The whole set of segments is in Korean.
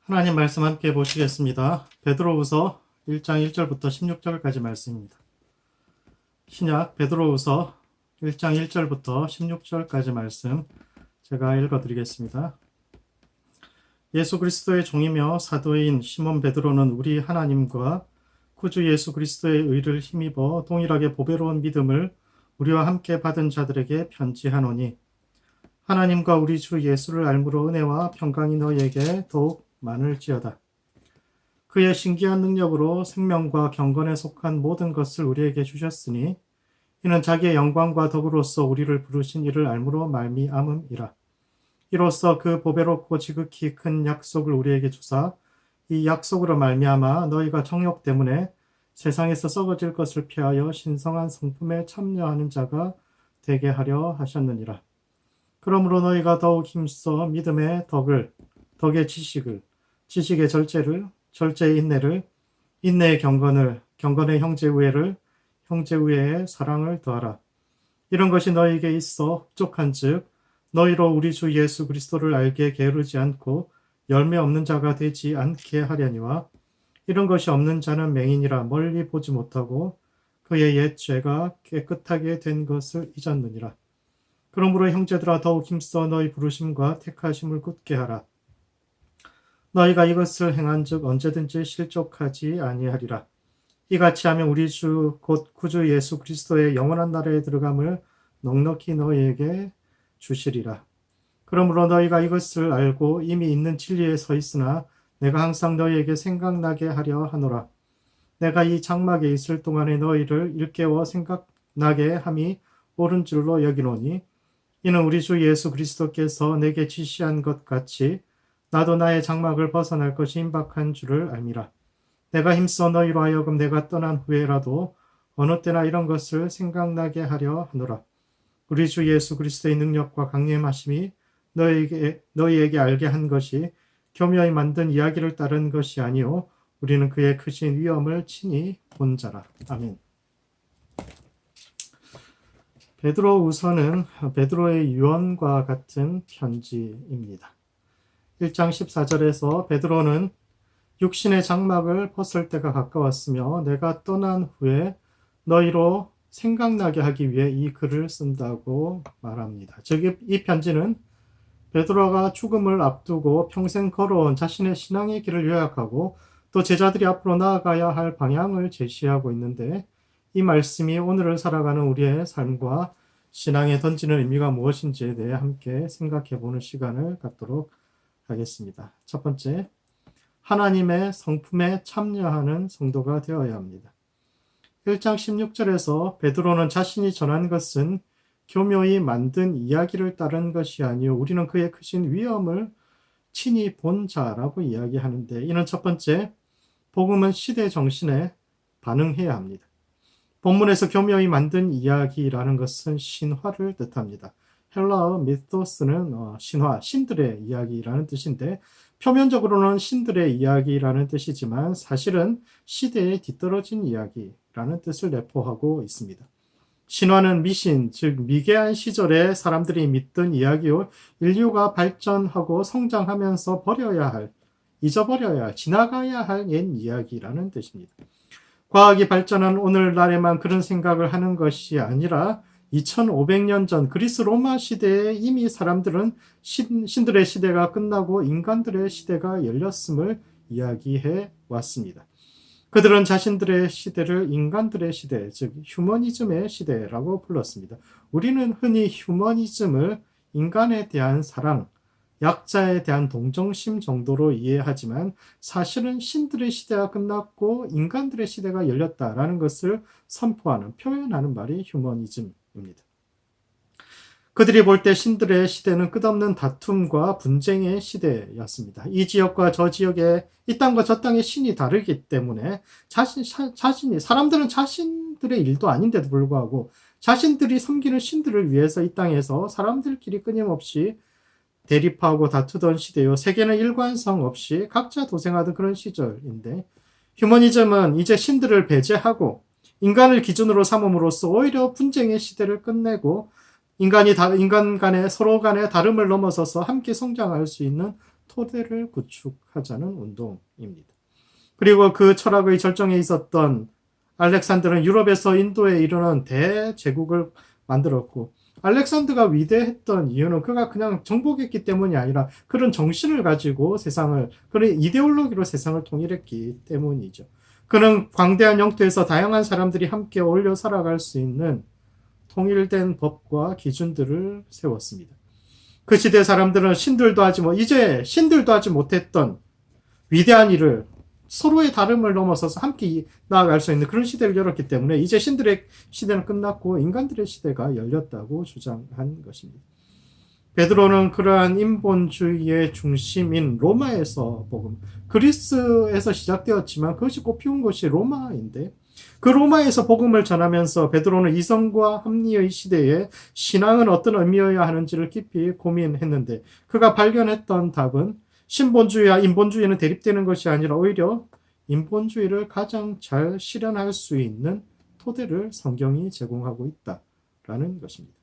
하나님 말씀 함께 보시겠습니다. 베드로후서 1장 1절부터 16절까지 말씀입니다. 신약 베드로후서 1장 1절부터 16절까지 말씀 제가 읽어드리겠습니다. 예수 그리스도의 종이며 사도인 시몬 베드로는 우리 하나님과 구주 예수 그리스도의 의를 힘입어 동일하게 보배로운 믿음을 우리와 함께 받은 자들에게 편지하노니 하나님과 우리 주 예수를 알므로 은혜와 평강이 너희에게 더욱 많을지어다. 그의 신기한 능력으로 생명과 경건에 속한 모든 것을 우리에게 주셨으니 이는 자기의 영광과 덕으로서 우리를 부르신 이를 알므로 말미암음이라. 이로써 그 보배롭고 지극히 큰 약속을 우리에게 주사 이 약속으로 말미암아 너희가 정욕 때문에 세상에서 썩어질 것을 피하여 신성한 성품에 참여하는 자가 되게 하려 하셨느니라. 그러므로 너희가 더욱 힘써 믿음의 덕을, 덕의 지식을, 지식의 절제를, 절제의 인내를, 인내의 경건을, 경건의 형제우애를, 형제우애의 사랑을 더하라. 이런 것이 너희에게 있어 흡족한즉 너희로 우리 주 예수 그리스도를 알게 게으르지 않고 열매 없는 자가 되지 않게 하려니와 이런 것이 없는 자는 맹인이라 멀리 보지 못하고 그의 옛 죄가 깨끗하게 된 것을 잊었느니라. 그러므로 형제들아 더욱 힘써 너희 부르심과 택하심을 굳게 하라. 너희가 이것을 행한즉 언제든지 실족하지 아니하리라. 이같이 하면 우리 주 곧 구주 예수 그리스도의 영원한 나라에 들어감을 넉넉히 너희에게 주시리라. 그러므로 너희가 이것을 알고 이미 있는 진리에 서 있으나 내가 항상 너희에게 생각나게 하려 하노라. 내가 이 장막에 있을 동안에 너희를 일깨워 생각나게 함이 옳은 줄로 여기노니 이는 우리 주 예수 그리스도께서 내게 지시한 것 같이 나도 나의 장막을 벗어날 것이 임박한 줄을 알미라. 내가 힘써 너희로 하여금 내가 떠난 후에라도 어느 때나 이런 것을 생각나게 하려 하노라. 우리 주 예수 그리스도의 능력과 강림하심이 너희에게 알게 한 것이 교묘히 만든 이야기를 따른 것이 아니요 우리는 그의 크신 위엄을 친히 본 자라. 아멘. 베드로후서는 베드로의 유언과 같은 편지입니다. 1장 14절에서 베드로는 육신의 장막을 벗을 때가 가까웠으며 내가 떠난 후에 너희로 생각나게 하기 위해 이 글을 쓴다고 말합니다. 즉, 이 편지는 베드로가 죽음을 앞두고 평생 걸어온 자신의 신앙의 길을 요약하고 또 제자들이 앞으로 나아가야 할 방향을 제시하고 있는데 이 말씀이 오늘을 살아가는 우리의 삶과 신앙에 던지는 의미가 무엇인지에 대해 함께 생각해 보는 시간을 갖도록 하겠습니다. 첫 번째, 하나님의 성품에 참여하는 성도가 되어야 합니다. 1장 16절에서 베드로는 자신이 전한 것은 교묘히 만든 이야기를 따른 것이 아니요 우리는 그의 크신 위엄을 친히 본 자라고 이야기하는데 이는 첫 번째, 복음은 시대 정신에 반응해야 합니다. 본문에서 교묘히 만든 이야기라는 것은 신화를 뜻합니다. 헬라어 미토스는 신화, 신들의 이야기라는 뜻인데 표면적으로는 신들의 이야기라는 뜻이지만 사실은 시대에 뒤떨어진 이야기라는 뜻을 내포하고 있습니다. 신화는 미신, 즉 미개한 시절에 사람들이 믿던 이야기요 인류가 발전하고 성장하면서 잊어버려야 할, 지나가야 할 옛 이야기라는 뜻입니다. 과학이 발전한 오늘날에만 그런 생각을 하는 것이 아니라 2500년 전 그리스 로마 시대에 이미 사람들은 신들의 시대가 끝나고 인간들의 시대가 열렸음을 이야기해 왔습니다. 그들은 자신들의 시대를 인간들의 시대, 즉 휴머니즘의 시대라고 불렀습니다. 우리는 흔히 휴머니즘을 인간에 대한 사랑, 약자에 대한 동정심 정도로 이해하지만 사실은 신들의 시대가 끝났고 인간들의 시대가 열렸다라는 것을 선포하는, 표현하는 말이 휴머니즘입니다. 그들이 볼 때 신들의 시대는 끝없는 다툼과 분쟁의 시대였습니다. 이 지역과 저 지역의 이 땅과 저 땅의 신이 다르기 때문에 사람들은 자신들의 일도 아닌데도 불구하고 자신들이 섬기는 신들을 위해서 이 땅에서 사람들끼리 끊임없이 대립하고 다투던 시대요. 세계는 일관성 없이 각자 도생하던 그런 시절인데 휴머니즘은 이제 신들을 배제하고 인간을 기준으로 삼음으로써 오히려 분쟁의 시대를 끝내고 인간 간의 서로 간의 다름을 넘어서서 함께 성장할 수 있는 토대를 구축하자는 운동입니다. 그리고 그 철학의 절정에 있었던 알렉산더는 유럽에서 인도에 이르는 대제국을 만들었고, 알렉산더가 위대했던 이유는 그가 그냥 정복했기 때문이 아니라 그런 정신을 가지고 세상을, 그런 이데올로기로 세상을 통일했기 때문이죠. 그는 광대한 영토에서 다양한 사람들이 함께 어울려 살아갈 수 있는 통일된 법과 기준들을 세웠습니다. 그 시대 사람들은 이제 신들도 하지 못했던 위대한 일을 서로의 다름을 넘어서서 함께 나아갈 수 있는 그런 시대를 열었기 때문에 이제 신들의 시대는 끝났고 인간들의 시대가 열렸다고 주장한 것입니다. 베드로는 그러한 인본주의의 중심인 로마에서 그리스에서 시작되었지만 그것이 꽃피운 것이 로마인데, 그 로마에서 복음을 전하면서 베드로는 이성과 합리의 시대에 신앙은 어떤 의미여야 하는지를 깊이 고민했는데, 그가 발견했던 답은 신본주의와 인본주의는 대립되는 것이 아니라 오히려 인본주의를 가장 잘 실현할 수 있는 토대를 성경이 제공하고 있다라는 것입니다.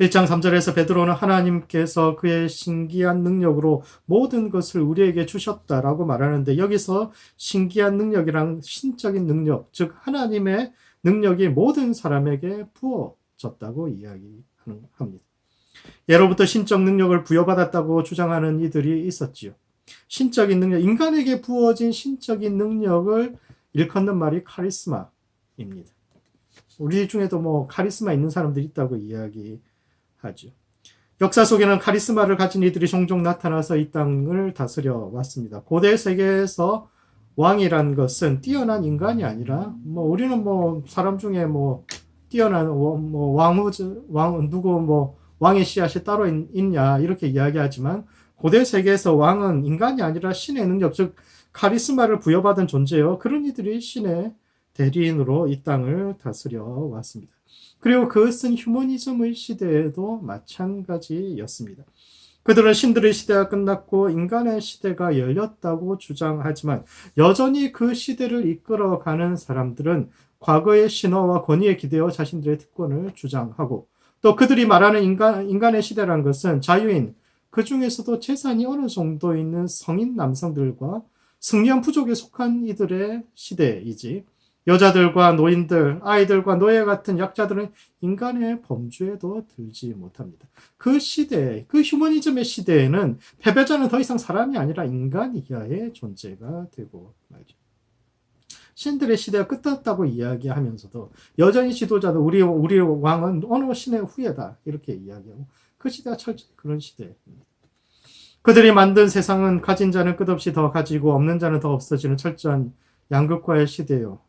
1장 3절에서 베드로는 하나님께서 그의 신기한 능력으로 모든 것을 우리에게 주셨다라고 말하는데, 여기서 신기한 능력이란 신적인 능력, 즉 하나님의 능력이 모든 사람에게 부어졌다고 이야기합니다. 예로부터 신적 능력을 부여받았다고 주장하는 이들이 있었지요. 신적인 능력, 인간에게 부어진 신적인 능력을 일컫는 말이 카리스마입니다. 우리 중에도 카리스마 있는 사람들이 있다고 이야기하죠. 역사 속에는 카리스마를 가진 이들이 종종 나타나서 이 땅을 다스려 왔습니다. 고대 세계에서 왕이란 것은 뛰어난 인간이 아니라 우리는 사람 중에 뛰어난 왕의 씨앗이 따로 있냐 이렇게 이야기하지만, 고대 세계에서 왕은 인간이 아니라 신의 능력, 즉 카리스마를 부여받은 존재요. 그런 이들이 신의 대리인으로 이 땅을 다스려 왔습니다. 그리고 그것은 휴머니즘의 시대에도 마찬가지였습니다. 그들은 신들의 시대가 끝났고 인간의 시대가 열렸다고 주장하지만, 여전히 그 시대를 이끌어가는 사람들은 과거의 신화와 권위에 기대어 자신들의 특권을 주장하고, 또 그들이 말하는 인간의 시대라는 것은 자유인, 그 중에서도 재산이 어느 정도 있는 성인 남성들과 승리한 부족에 속한 이들의 시대이지, 여자들과 노인들, 아이들과 노예 같은 약자들은 인간의 범주에도 들지 못합니다. 그 시대, 그 휴머니즘의 시대에는 패배자는 더 이상 사람이 아니라 인간 이하의 존재가 되고 말이죠. 신들의 시대가 끝났다고 이야기하면서도 여전히 지도자도 우리 왕은 어느 신의 후예다 이렇게 이야기하고, 그 시대가 철저히 그런 시대입니다. 그들이 만든 세상은 가진 자는 끝없이 더 가지고 없는 자는 더 없어지는 철저한 양극화의 시대요.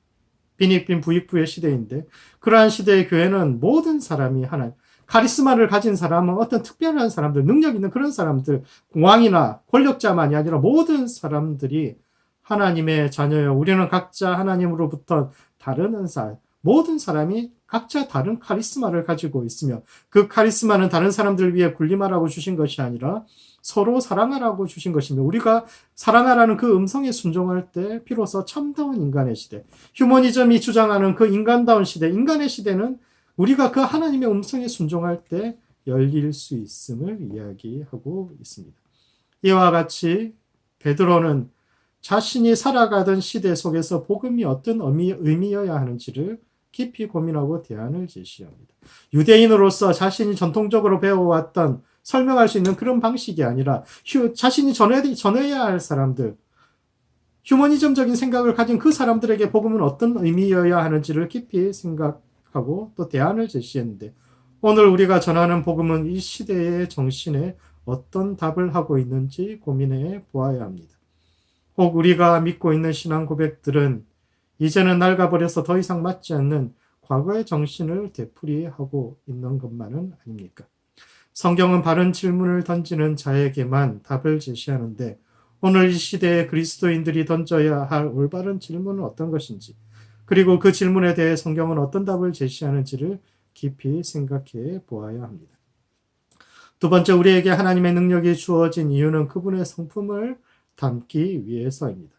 빈익빈 부익부의 시대인데, 그러한 시대의 교회는 모든 사람이 하나님, 카리스마를 가진 사람은 어떤 특별한 사람들, 능력 있는 그런 사람들, 왕이나 권력자만이 아니라 모든 사람들이 하나님의 자녀요. 우리는 각자 하나님으로부터 다른 은사, 모든 사람이 각자 다른 카리스마를 가지고 있으며, 그 카리스마는 다른 사람들을 위해 군림하라고 주신 것이 아니라 서로 사랑하라고 주신 것이며, 우리가 사랑하라는 그 음성에 순종할 때 비로소 참다운 인간의 시대, 휴머니즘이 주장하는 그 인간다운 시대, 인간의 시대는 우리가 그 하나님의 음성에 순종할 때 열릴 수 있음을 이야기하고 있습니다. 이와 같이 베드로는 자신이 살아가던 시대 속에서 복음이 어떤 의미여야 하는지를 깊이 고민하고 대안을 제시합니다. 유대인으로서 자신이 전통적으로 배워왔던 설명할 수 있는 그런 방식이 아니라 자신이 전해야 할 사람들, 휴머니즘적인 생각을 가진 그 사람들에게 복음은 어떤 의미여야 하는지를 깊이 생각하고 또 대안을 제시했는데, 오늘 우리가 전하는 복음은 이 시대의 정신에 어떤 답을 하고 있는지 고민해 보아야 합니다. 혹 우리가 믿고 있는 신앙 고백들은 이제는 낡아버려서 더 이상 맞지 않는 과거의 정신을 되풀이하고 있는 것만은 아닙니까? 성경은 바른 질문을 던지는 자에게만 답을 제시하는데, 오늘 이 시대의 그리스도인들이 던져야 할 올바른 질문은 어떤 것인지, 그리고 그 질문에 대해 성경은 어떤 답을 제시하는지를 깊이 생각해 보아야 합니다. 두 번째, 우리에게 하나님의 능력이 주어진 이유는 그분의 성품을 담기 위해서입니다.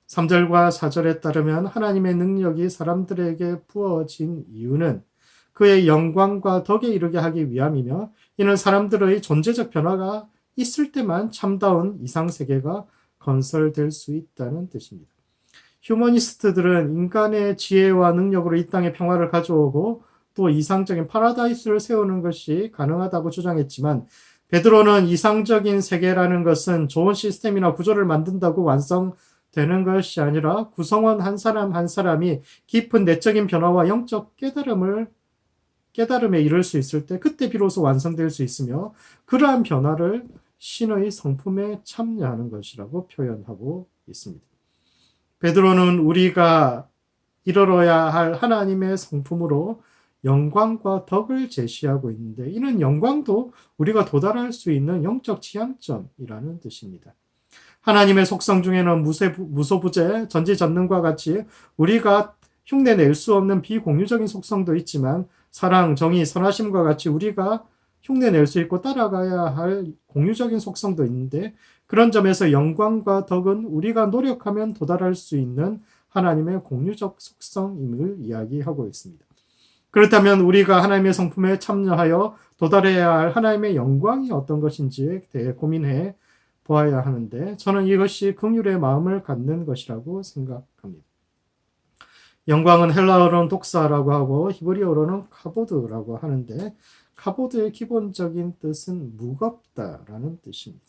3절과 4절에 따르면 하나님의 능력이 사람들에게 부어진 이유는 그의 영광과 덕에 이르게 하기 위함이며, 이는 사람들의 존재적 변화가 있을 때만 참다운 이상세계가 건설될 수 있다는 뜻입니다. 휴머니스트들은 인간의 지혜와 능력으로 이 땅에 평화를 가져오고 또 이상적인 파라다이스를 세우는 것이 가능하다고 주장했지만 베드로는 이상적인 세계라는 것은 좋은 시스템이나 구조를 만든다고 완성되는 것이 아니라 구성원 한 사람 한 사람이 깊은 내적인 변화와 영적 깨달음에 이를 수 있을 때 그때 비로소 완성될 수 있으며 그러한 변화를 신의 성품에 참여하는 것이라고 표현하고 있습니다. 베드로는 우리가 이르러야 할 하나님의 성품으로 영광과 덕을 제시하고 있는데 이는 영광도 우리가 도달할 수 있는 영적 지향점이라는 뜻입니다. 하나님의 속성 중에는 무소부재, 전지전능과 같이 우리가 흉내낼 수 없는 비공유적인 속성도 있지만 사랑, 정의, 선하심과 같이 우리가 흉내낼 수 있고 따라가야 할 공유적인 속성도 있는데 그런 점에서 영광과 덕은 우리가 노력하면 도달할 수 있는 하나님의 공유적 속성임을 이야기하고 있습니다. 그렇다면 우리가 하나님의 성품에 참여하여 도달해야 할 하나님의 영광이 어떤 것인지에 대해 고민해 보아야 하는데 저는 이것이 긍휼의 마음을 갖는 것이라고 생각합니다. 영광은 헬라어로는 독사라고 하고 히브리어로는 카보드라고 하는데 카보드의 기본적인 뜻은 무겁다라는 뜻입니다.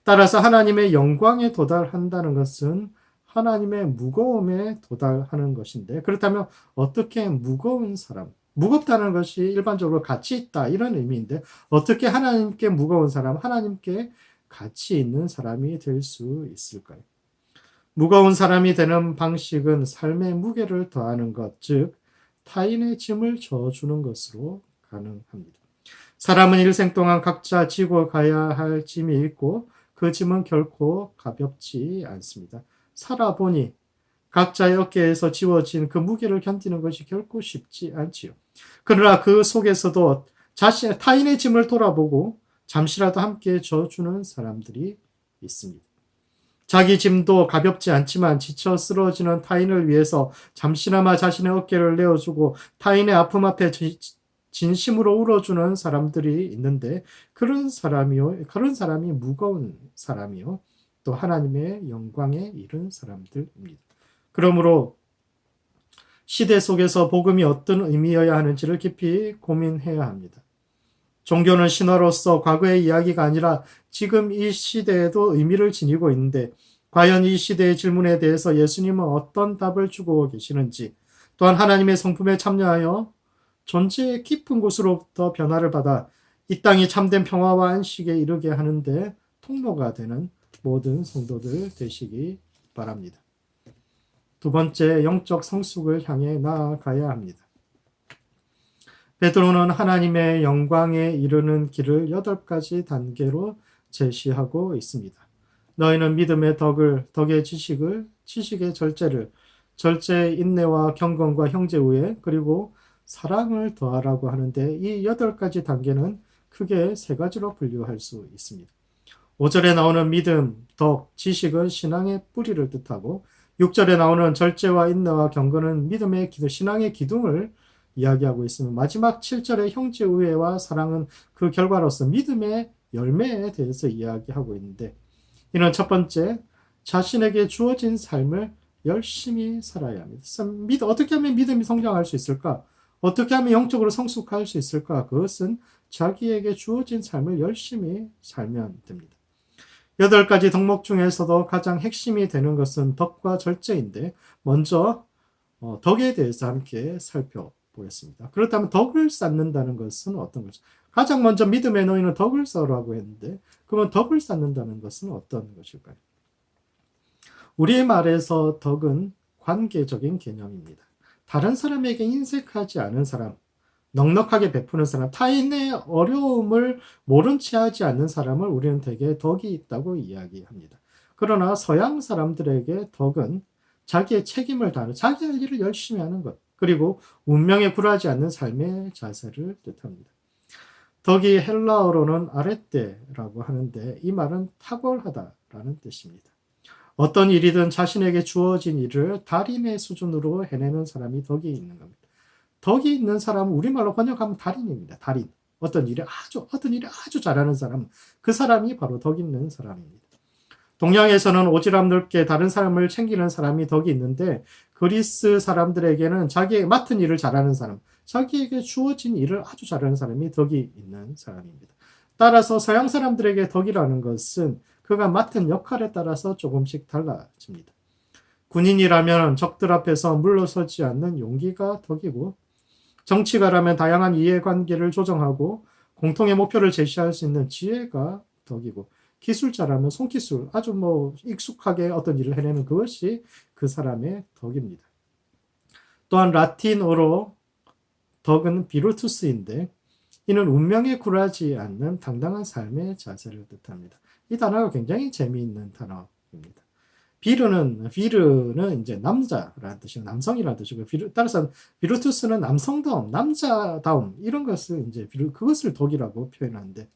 따라서 하나님의 영광에 도달한다는 것은 하나님의 무거움에 도달하는 것인데 그렇다면 어떻게 무거운 사람, 무겁다는 것이 일반적으로 가치 있다 이런 의미인데 어떻게 하나님께 무거운 사람, 하나님께 가치 있는 사람이 될 수 있을까요? 무거운 사람이 되는 방식은 삶의 무게를 더하는 것, 즉 타인의 짐을 져주는 것으로 가능합니다. 사람은 일생 동안 각자 지고 가야 할 짐이 있고 그 짐은 결코 가볍지 않습니다. 살아보니 각자의 어깨에서 지워진 그 무게를 견디는 것이 결코 쉽지 않지요. 그러나 그 속에서도 타인의 짐을 돌아보고 잠시라도 함께 져주는 사람들이 있습니다. 자기 짐도 가볍지 않지만 지쳐 쓰러지는 타인을 위해서 잠시나마 자신의 어깨를 내어주고 타인의 아픔 앞에 진심으로 울어주는 사람들이 있는데 그런 사람이 무거운 사람이요. 또 하나님의 영광에 이른 사람들입니다. 그러므로 시대 속에서 복음이 어떤 의미여야 하는지를 깊이 고민해야 합니다. 종교는 신화로서 과거의 이야기가 아니라 지금 이 시대에도 의미를 지니고 있는데 과연 이 시대의 질문에 대해서 예수님은 어떤 답을 주고 계시는지 또한 하나님의 성품에 참여하여 존재의 깊은 곳으로부터 변화를 받아 이 땅이 참된 평화와 안식에 이르게 하는데 통로가 되는 모든 성도들 되시기 바랍니다. 두 번째, 영적 성숙을 향해 나아가야 합니다. 베드로는 하나님의 영광에 이르는 길을 8가지 단계로 제시하고 있습니다. 너희는 믿음의 덕의 지식을, 지식의 절제를, 절제의 인내와 경건과 형제우애, 그리고 사랑을 더하라고 하는데 이 8가지 단계는 크게 3가지로 분류할 수 있습니다. 5절에 나오는 믿음, 덕, 지식은 신앙의 뿌리를 뜻하고 6절에 나오는 절제와 인내와 경건은 믿음의 신앙의 기둥을 이야기하고 있으며 마지막 7절의 형제우애와 사랑은 그 결과로서 믿음의 열매에 대해서 이야기하고 있는데 이는 첫 번째, 자신에게 주어진 삶을 열심히 살아야 합니다. 어떻게 하면 믿음이 성장할 수 있을까? 어떻게 하면 영적으로 성숙할 수 있을까? 그것은 자기에게 주어진 삶을 열심히 살면 됩니다. 8가지 덕목 중에서도 가장 핵심이 되는 것은 덕과 절제인데 먼저 덕에 대해서 함께 살펴보겠습니다. 그렇다면 덕을 쌓는다는 것은 어떤 것일까요? 가장 먼저 믿음의 너희는 덕을 쌓으라고 했는데 그러면 덕을 쌓는다는 것은 어떤 것일까요? 우리말에서 덕은 관계적인 개념입니다. 다른 사람에게 인색하지 않은 사람, 넉넉하게 베푸는 사람, 타인의 어려움을 모른 채 하지 않는 사람을 우리는 대개 덕이 있다고 이야기합니다. 그러나 서양 사람들에게 덕은 자기의 책임을 다하는, 자기 할 일을 열심히 하는 것, 그리고 운명에 굴하지 않는 삶의 자세를 뜻합니다. 덕이 헬라어로는 아레떼라고 하는데 이 말은 탁월하다라는 뜻입니다. 어떤 일이든 자신에게 주어진 일을 달인의 수준으로 해내는 사람이 덕이 있는 겁니다. 덕이 있는 사람은 우리말로 번역하면 달인입니다. 달인. 어떤 일에 아주 잘하는 사람, 그 사람이 바로 덕 있는 사람입니다. 동양에서는 오지랖 넓게 다른 사람을 챙기는 사람이 덕이 있는데 그리스 사람들에게는 자기의 맡은 일을 잘하는 사람, 자기에게 주어진 일을 아주 잘하는 사람이 덕이 있는 사람입니다. 따라서 서양 사람들에게 덕이라는 것은 그가 맡은 역할에 따라서 조금씩 달라집니다. 군인이라면 적들 앞에서 물러서지 않는 용기가 덕이고, 정치가라면 다양한 이해관계를 조정하고 공통의 목표를 제시할 수 있는 지혜가 덕이고, 기술자라면 손기술, 아주 익숙하게 어떤 일을 해내는 그것이 그 사람의 덕입니다. 또한 라틴어로 덕은 비르투스인데 이는 운명에 굴하지 않는 당당한 삶의 자세를 뜻합니다. 이 단어가 굉장히 재미있는 단어입니다. 비르는 이제 남자라는 뜻이고 남성이라는 뜻이고, 따라서 비르투스는 남성다움, 남자다움 이런 것을 이제 그것을 덕이라고 표현하는데,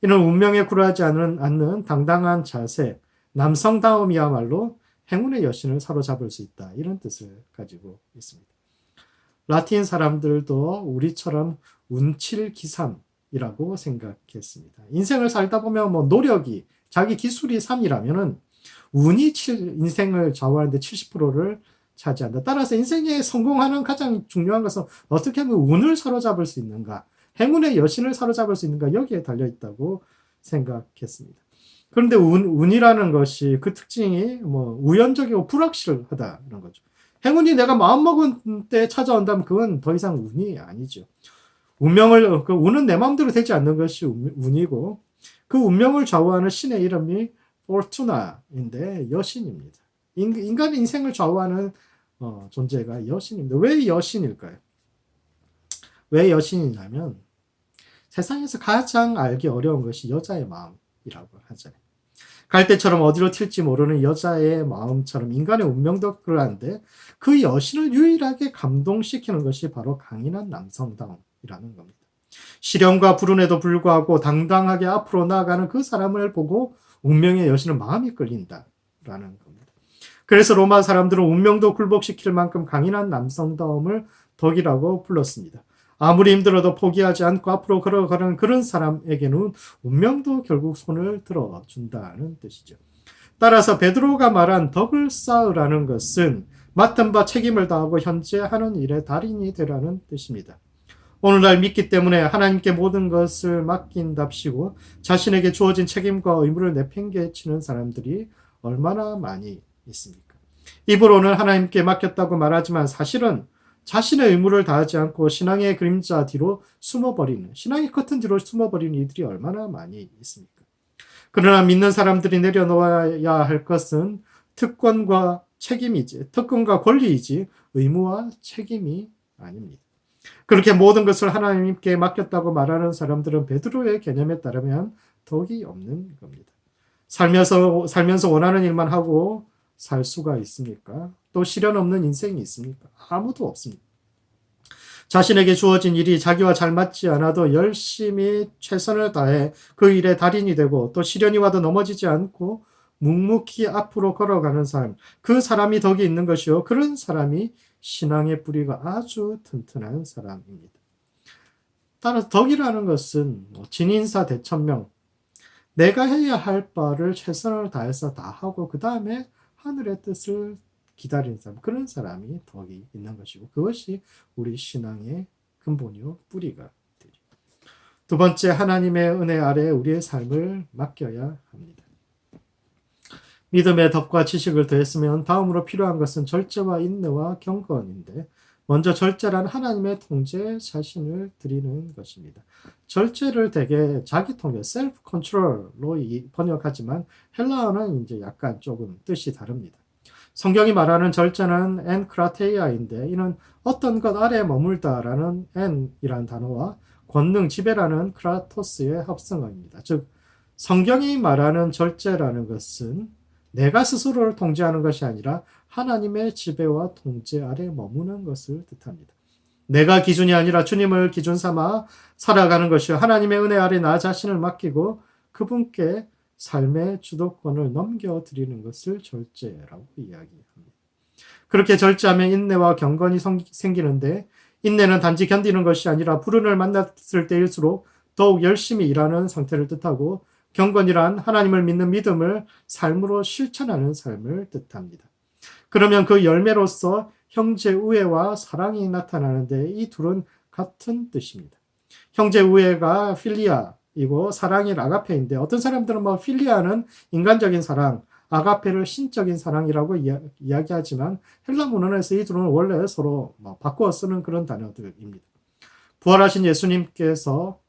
이는 운명에 굴하지 않는 당당한 자세, 남성다움이야말로 행운의 여신을 사로잡을 수 있다, 이런 뜻을 가지고 있습니다. 라틴 사람들도 우리처럼 운칠기삼이라고 생각했습니다. 인생을 살다 보면 노력이, 자기 기술이 3이라면은 운이 인생을 좌우하는데 70%를 차지한다. 따라서 인생에 성공하는 가장 중요한 것은 어떻게 하면 운을 사로잡을 수 있는가, 행운의 여신을 사로잡을 수 있는가, 여기에 달려있다고 생각했습니다. 그런데 운이라는 것이 그 특징이 우연적이고 불확실하다는 거죠. 행운이 내가 마음먹은 때 찾아온다면 그건 더 이상 운이 아니죠. 운은 내 마음대로 되지 않는 것이 운이고, 그 운명을 좌우하는 신의 이름이 포르투나인데 여신입니다. 인간의 인생을 좌우하는 존재가 여신입니다. 왜 여신일까요? 왜 여신이냐면 세상에서 가장 알기 어려운 것이 여자의 마음이라고 하잖아요. 갈대처럼 어디로 튈지 모르는 여자의 마음처럼 인간의 운명도 그러한데, 그 여신을 유일하게 감동시키는 것이 바로 강인한 남성다움이라는 겁니다. 시련과 불운에도 불구하고 당당하게 앞으로 나아가는 그 사람을 보고 운명의 여신은 마음이 끌린다라는 겁니다. 그래서 로마 사람들은 운명도 굴복시킬 만큼 강인한 남성다움을 덕이라고 불렀습니다. 아무리 힘들어도 포기하지 않고 앞으로 걸어가는 그런 사람에게는 운명도 결국 손을 들어준다는 뜻이죠. 따라서 베드로가 말한 덕을 쌓으라는 것은 맡은 바 책임을 다하고 현재 하는 일의 달인이 되라는 뜻입니다. 오늘날 믿기 때문에 하나님께 모든 것을 맡긴답시고 자신에게 주어진 책임과 의무를 내팽개치는 사람들이 얼마나 많이 있습니까? 입으로는 하나님께 맡겼다고 말하지만 사실은 자신의 의무를 다하지 않고 신앙의 그림자 뒤로 숨어버리는, 신앙의 커튼 뒤로 숨어버리는 이들이 얼마나 많이 있습니까? 그러나 믿는 사람들이 내려놓아야 할 것은 특권과 권리이지 의무와 책임이 아닙니다. 그렇게 모든 것을 하나님께 맡겼다고 말하는 사람들은 베드로의 개념에 따르면 덕이 없는 겁니다. 살면서 원하는 일만 하고 살 수가 있습니까? 또 시련 없는 인생이 있습니까? 아무도 없습니다. 자신에게 주어진 일이 자기와 잘 맞지 않아도 열심히 최선을 다해 그 일의 달인이 되고, 또 시련이 와도 넘어지지 않고 묵묵히 앞으로 걸어가는 사람, 그 사람이 덕이 있는 것이요, 그런 사람이 신앙의 뿌리가 아주 튼튼한 사람입니다. 따라서 덕이라는 것은 진인사 대천명, 내가 해야 할 바를 최선을 다해서 다 하고 그 다음에 하늘의 뜻을 기다리는 사람, 그런 사람이 덕이 있는 것이고, 그것이 우리 신앙의 근본이요 뿌리가 되죠. 두 번째, 하나님의 은혜 아래 우리의 삶을 맡겨야 합니다. 믿음의 덕과 지식을 더했으면 다음으로 필요한 것은 절제와 인내와 경건인데, 먼저 절제란 하나님의 통제에 자신을 드리는 것입니다. 절제를 대개 자기 통제, 셀프 컨트롤로 번역하지만 헬라어는 이제 약간 조금 뜻이 다릅니다. 성경이 말하는 절제는 엔크라테이아인데, 이는 어떤 것 아래에 머물다라는 엔이라는 단어와 권능, 지배라는 크라토스의 합성어입니다. 즉, 성경이 말하는 절제라는 것은 내가 스스로를 통제하는 것이 아니라 하나님의 지배와 통제 아래 머무는 것을 뜻합니다. 내가 기준이 아니라 주님을 기준 삼아 살아가는 것이요, 하나님의 은혜 아래 나 자신을 맡기고 그분께 삶의 주도권을 넘겨드리는 것을 절제라고 이야기합니다. 그렇게 절제하면 인내와 경건이 생기는데, 인내는 단지 견디는 것이 아니라 불운을 만났을 때일수록 더욱 열심히 일하는 상태를 뜻하고, 경건이란 하나님을 믿는 믿음을 삶으로 실천하는 삶을 뜻합니다. 그러면 그 열매로서 형제 우애와 사랑이 나타나는데, 이 둘은 같은 뜻입니다. 형제 우애가 필리아이고 사랑이 아가페인데, 어떤 사람들은 필리아는 인간적인 사랑, 아가페를 신적인 사랑이라고 이야기하지만, 헬라 문헌에서 이 둘은 원래 서로 바꾸어 쓰는 그런 단어들입니다. 부활하신 예수님께서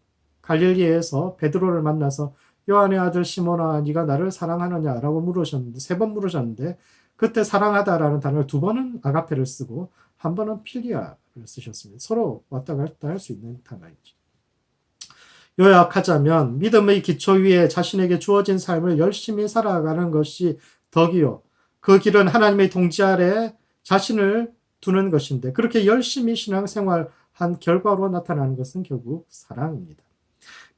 갈릴리에서 베드로를 만나서 요한의 아들 시몬아, 네가 나를 사랑하느냐라고 물으셨는데, 3번 물으셨는데, 그때 사랑하다라는 단어를 2번은 아가페를 쓰고 1번은 필리아를 쓰셨습니다. 서로 왔다 갔다 할 수 있는 단어이죠. 요약하자면 믿음의 기초 위에 자신에게 주어진 삶을 열심히 살아가는 것이 덕이요, 그 길은 하나님의 통치 아래 자신을 두는 것인데, 그렇게 열심히 신앙생활한 결과로 나타나는 것은 결국 사랑입니다.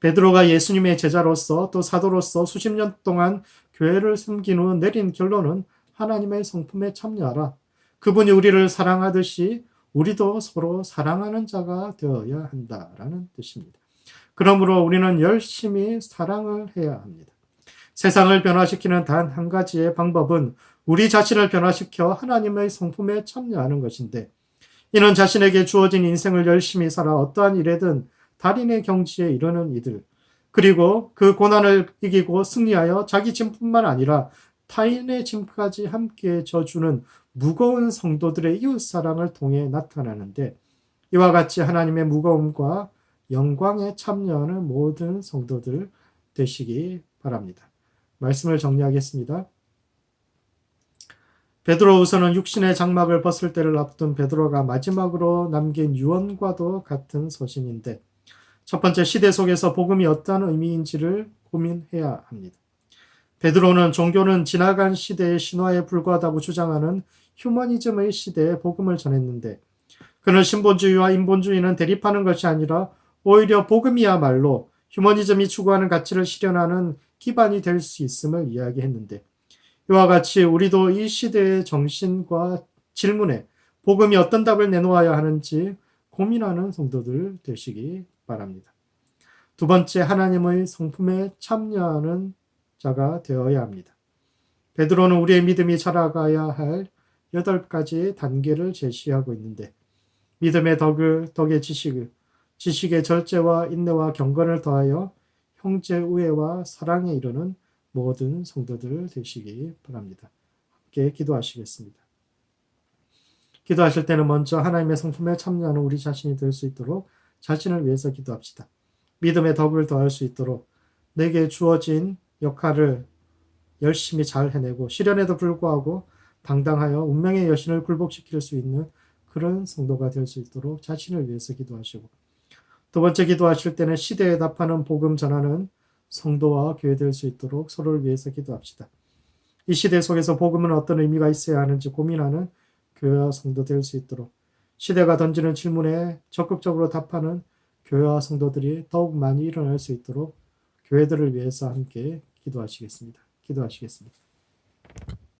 베드로가 예수님의 제자로서 또 사도로서 수십 년 동안 교회를 섬긴 후 내린 결론은 하나님의 성품에 참여하라. 그분이 우리를 사랑하듯이 우리도 서로 사랑하는 자가 되어야 한다라는 뜻입니다. 그러므로 우리는 열심히 사랑을 해야 합니다. 세상을 변화시키는 단 한 가지의 방법은 우리 자신을 변화시켜 하나님의 성품에 참여하는 것인데, 이는 자신에게 주어진 인생을 열심히 살아 어떠한 일에든 달인의 경지에 이르는 이들, 그리고 그 고난을 이기고 승리하여 자기 짐뿐만 아니라 타인의 짐까지 함께 져주는 무거운 성도들의 이웃사랑을 통해 나타나는데, 이와 같이 하나님의 무거움과 영광에 참여하는 모든 성도들 되시기 바랍니다. 말씀을 정리하겠습니다. 베드로후서는 육신의 장막을 벗을 때를 앞둔 베드로가 마지막으로 남긴 유언과도 같은 서신인데, 첫 번째, 시대 속에서 복음이 어떠한 의미인지를 고민해야 합니다. 베드로는 종교는 지나간 시대의 신화에 불과하다고 주장하는 휴머니즘의 시대에 복음을 전했는데, 그는 신본주의와 인본주의는 대립하는 것이 아니라 오히려 복음이야말로 휴머니즘이 추구하는 가치를 실현하는 기반이 될 수 있음을 이야기했는데, 이와 같이 우리도 이 시대의 정신과 질문에 복음이 어떤 답을 내놓아야 하는지 고민하는 성도들 되시기 바랍니다. 두 번째, 하나님의 성품에 참여하는 자가 되어야 합니다. 베드로는 우리의 믿음이 자라가야 할 8가지 단계를 제시하고 있는데, 믿음의 덕의 지식의 절제와 인내와 경건을 더하여 형제 우애와 사랑에 이르는 모든 성도들 되시기 바랍니다. 함께 기도하시겠습니다. 기도하실 때는 먼저 하나님의 성품에 참여하는 우리 자신이 될 수 있도록 자신을 위해서 기도합시다. 믿음의 덕을 더할 수 있도록 내게 주어진 역할을 열심히 잘 해내고, 시련에도 불구하고 당당하여 운명의 여신을 굴복시킬 수 있는 그런 성도가 될 수 있도록 자신을 위해서 기도하시고, 두 번째, 기도하실 때는 시대에 답하는 복음 전하는 성도와 교회 될 수 있도록 서로를 위해서 기도합시다. 이 시대 속에서 복음은 어떤 의미가 있어야 하는지 고민하는 교회와 성도 될 수 있도록, 시대가 던지는 질문에 적극적으로 답하는 교회와 성도들이 더욱 많이 일어날 수 있도록 교회들을 위해서 함께 기도하시겠습니다. 기도하시겠습니다.